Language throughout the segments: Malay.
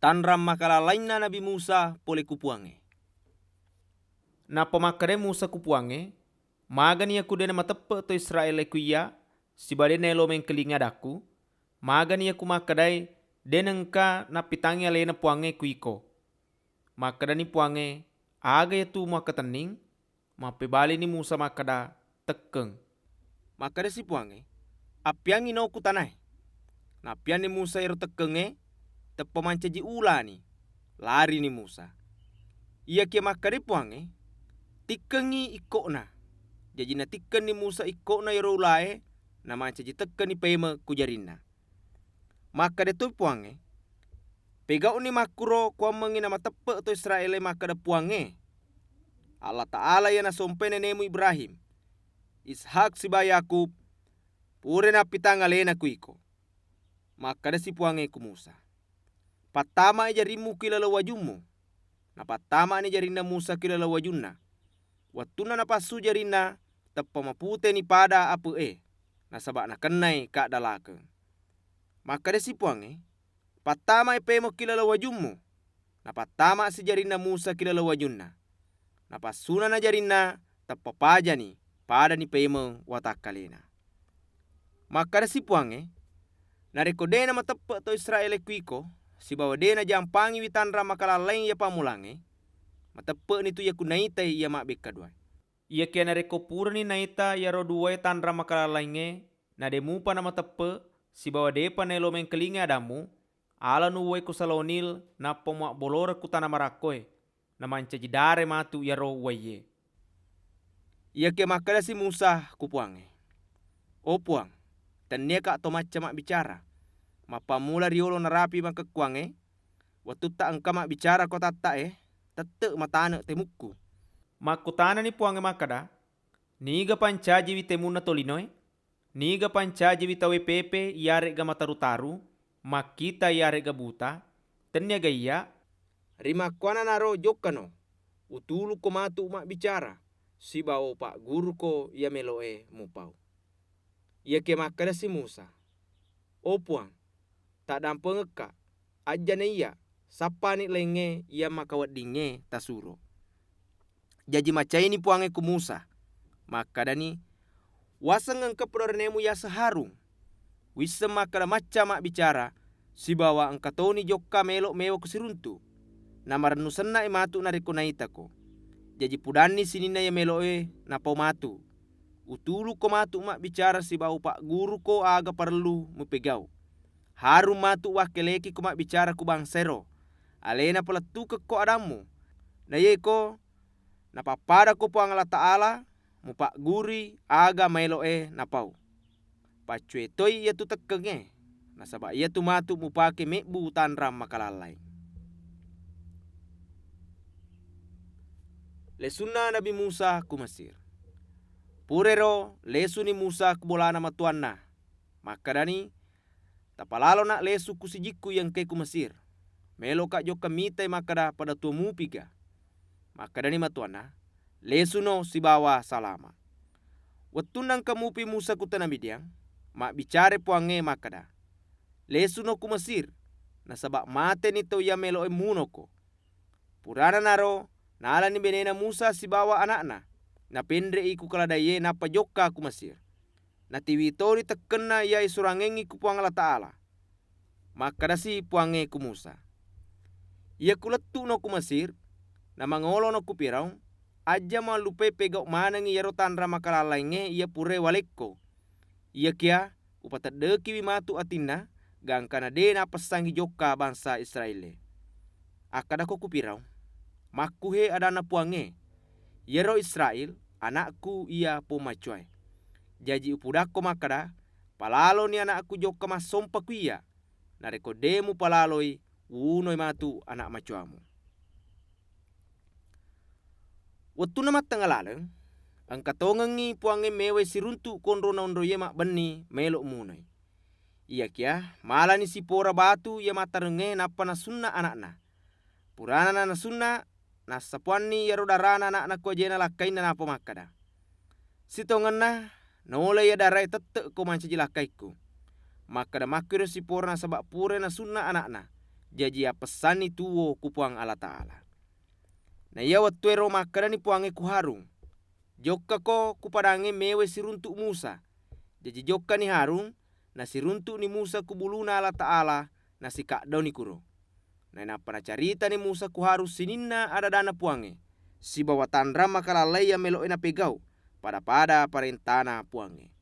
Tanram makalalainna Nabi Musa pole kupuange. Na pemakare Musa kupuange, magani aku dena matepe to Israel kuya, si badena elo mengkelinga daku, magani aku makadai denengka na pitangi alena puange kuiko. Makadani puange, aga ya tu makatening, mapebali ni Musa makada tekeng. Makada si puange, apiangi no kutanai. Na piani Musa ero tekenge, tepamancaji ulani, lari ni Musa. Ia kia makade puange, tikengi ikona. Jadi na tiken ni Musa ikona ero ulae, na mancaji teken ni pema kujarina. Makade tu puange, pegau ni makuro kwa mengi na matepe to Israel makada puange. Allah Ta'ala ya na sompene nemu Ibrahim, Ishak siba Yakub, pure na pitanga lena kuiko. Makada si puange ku Musa. Patama jarimu kilala wajumu. Na patama ni jarinda Musa kilala wajunna. Watuna na pasu jarinda teppa mapute ni pada apu na sabak na kenai ka dalake. Makada si puange, patama pemo kilala wajumu. Na patama si jarinda Musa kilala wajunna. Na pasuna na jarinda teppa pajani pada ni pemo watakalena. Makada si puange, nareko dena matepe to Israel kuiko, si bawa dena jampangi witanra makalalain ya pamulange, matepe ni tu ya kunaita ya mak bekaduai. Ia kia nareko pura ni naita ya roduai tanra makalalainge, na demupa na matepe, si bawa depa nelo mengkelinga adamu, ala nuwe kusalonil na pomak bolora kutana marakoe, na mancaji dare matu ya ro waye. Ia kia makada si Musa kupuange. O puang, tania ka to macam mak bicara. Mapamula riolo narapi makekuange, waktu tak engka mak bicara ko tata tete matane temuku. Makutana ni puange makada, niga pancaji witemuna tolinoi, niga pancaji witawe pepe yare ga mataru-taru, makita yare ga buta, tenya gaya, Rima kuana naro jokano, utulu ko matu mak bicara, si bawa pak guru ko ya meloe mupau. Ia kia makada si Musa. O puang, tak dampeng eka, aja na iya, sapa ni lenge ia makawadinge tasuro. Jaji macai ni puange ku Musa, makada ni wasang engka nemu ya seharung. Wisa makada macam mak bicara, si bawa engka toni jokka melok mewo kesiruntu. Namaran nusenna matu nariko naitako. Jaji pudani sinina ya meloe na pau matu. Utulu ko matu mak bicara si bau pak guru ko aga perlu mupegau. Harum matu wakeleki ko mak bicara ku bangsero. Alena peletu ko adamu. Na yeko na papada ko puang Allah Ta'ala mupak guri aga meloe na pau. Pacue toi ya tu tekenge. Na sabak ia tu matu mupake mekbu tanram makalalai. Lesuna Nabi Musa ku Mesir. Purero lesu ni Musa kubolana matuanna. Makadani tapalalo nak lesu kusijiku yang ke ku Mesir. Melo kak joka mitai makada pada tua mupiga. Makadani matuanna lesu no si bawa salama. Wetunang kamupi Musa kutana midiang, mak bicare puange makada. Lesu no ku Mesir, na sabak mate ni to ya melo munoko. Purana naro nala ni benena Musa si bawa anakna, na pendre iku kaladaye na pajoka ku Mesir. Na tiwitori tekena ya isurangengi ku puang Allah Ta'ala. Makada si puange ku Musa. Ia kuletu no ku Mesir, na mangolo no ku Firaun, aja malupe pegau manangi yaro tanra makalalainge ia pure waleko. Ia kia upatadeki wimatu atina, gangkana de na pesangi joka bangsa Israel. Akada ko ku Firaun, makuhe adana puange, yero Israel, anakku ia pomacuai. Jaji upudako makada, palalo ni anakku joka masompa kuia, nareko demu palaloi, unoi matu anak macuamu. Waktu nama tengah laleng, angka tongengi puange mewe siruntu konro na ondro ye mak beni melok munai. Ia kia mala ni sipora batu ya matarenge napa na sunna anakna. Purana na sunna na sapuani ya rodarana anak ko jena lakaina napa makada. Sitongenna nole ya darai tete ko manci jilakaiku. Makada makiro sipora na sabak pure na sunna anakna. Jadi ya pesan itu ku puang Allah Ta'ala. Nah ia waktu ero makada ni puange ku harung. Jokka ko ku padange mewe si runtuk Musa. Jadi jokka ni harung na si runtuk ni Musa ku buluna Allah Ta'ala na si kakdau ni kuro. Nah napa na carita ni Musa ku harus sininna ada dana puange. Si bawa tandra makalalai ya melo ena pegau. Pada parentana puange.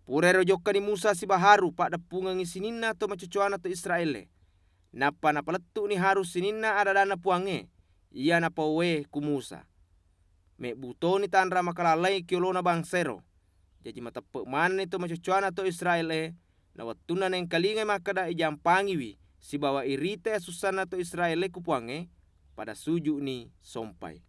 Purero jokka ni Musa si baharu pada pungangi sininna to macucuana to Israele. Napa paletu ni harus sininna ada dana puange. Ia napa we ku Musa. Me buto ni tandra makalalai kiolona bangsero. Jadi matape mana itu macucuana to Israele. Na watuna neng kalinga makada ijampangiwi. Si bawa irita susana to Israele ku puange. Pada suju ni sompai.